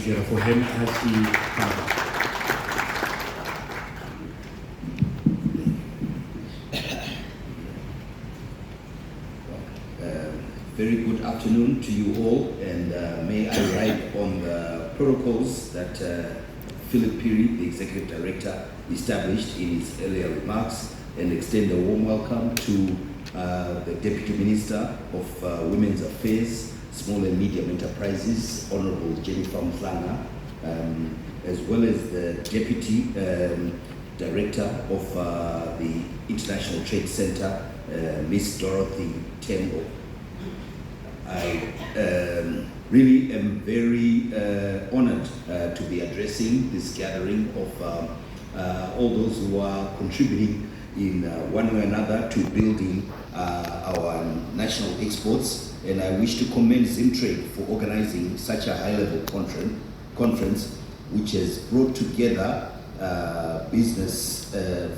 appreciate for him as he comes. Very good afternoon to you all, and may I ride on the protocols that Philip Peary, the Executive Director, established in his earlier remarks, and extend a warm welcome to the Deputy Minister of Women's Affairs, Small and Medium Enterprises, Honorable Jennifer Mhlanga, as well as the Deputy Director of the International Trade Center, Ms. Dorothy Tembo. I really am very honored to be addressing this gathering of all those who are contributing in one way or another to building our national exports, and I wish to commend Zimtrade for organizing such a high-level conference which has brought together business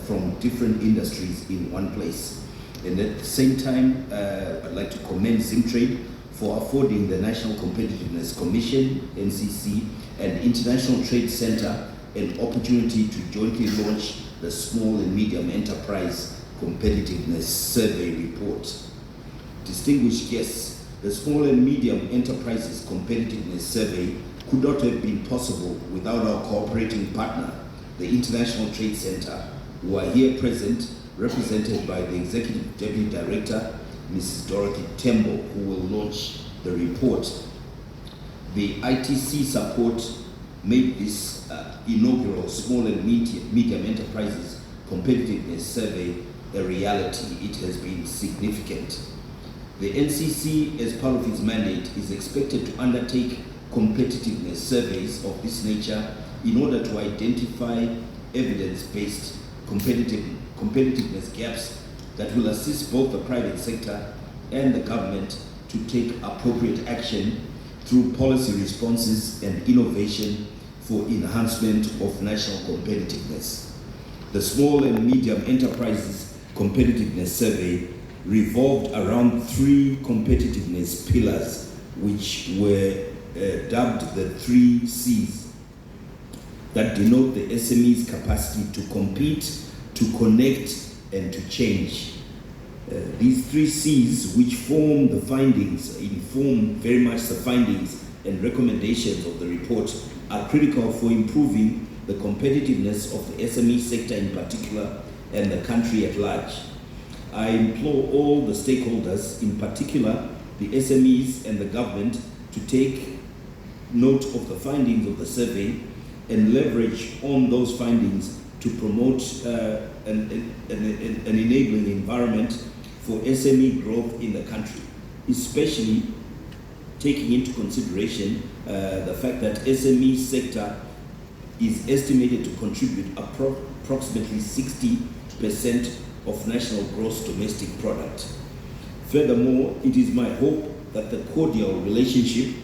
from different industries in one place. And at the same time, I'd like to commend Zimtrade for affording the National Competitiveness Commission, NCC, and International Trade Center an opportunity to jointly launch the Small and Medium Enterprise Competitiveness Survey Report. Distinguished guests, the Small and Medium Enterprises Competitiveness Survey could not have been possible without our cooperating partner, the International Trade Center, who are here present, represented by the Executive Deputy Director, Mrs. Dorothy Tembo, who will launch the report. The ITC support made this inaugural Small and Medium Enterprises Competitiveness Survey a reality. It has been significant. The NCC, as part of its mandate, is expected to undertake competitiveness surveys of this nature in order to identify evidence-based competitiveness gaps that will assist both the private sector and the government to take appropriate action through policy responses and innovation for enhancement of national competitiveness. The Small and Medium Enterprises Competitiveness Survey revolved around three competitiveness pillars, which were dubbed the 3 C's, that denote the SMEs' capacity to compete, to connect, and to change. These 3 C's, which inform very much the findings and recommendations of the report, are critical for improving the competitiveness of the SME sector in particular and the country at large. I implore all the stakeholders, in particular the SMEs and the government, to take note of the findings of the survey and leverage on those findings to promote an enabling environment for SME growth in the country, especially taking into consideration the fact that SME sector is estimated to contribute approximately 60% of national gross domestic product. Furthermore, it is my hope that the cordial relationship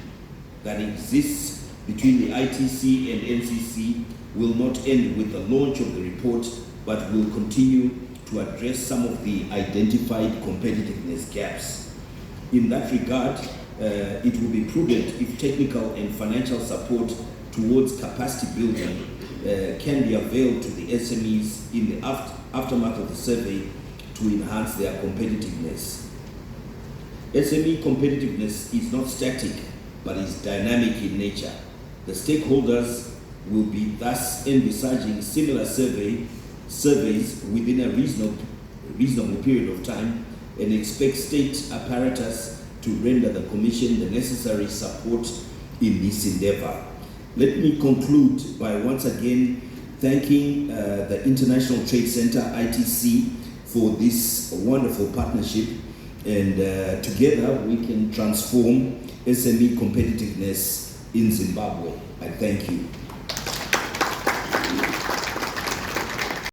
that exists between the ITC and NCC will not end with the launch of the report, but will continue to address some of the identified competitiveness gaps. In that regard, it will be prudent if technical and financial support towards capacity building can be availed to the SMEs in the aftermath of the survey to enhance their competitiveness. SME competitiveness is not static, but is dynamic in nature. The stakeholders will be thus envisaging similar surveys within a reasonable period of time, and expect state apparatus to render the Commission the necessary support in this endeavor. Let me conclude by once again thanking the International Trade Center, ITC, for this wonderful partnership, and together we can transform SME competitiveness in Zimbabwe. I thank you.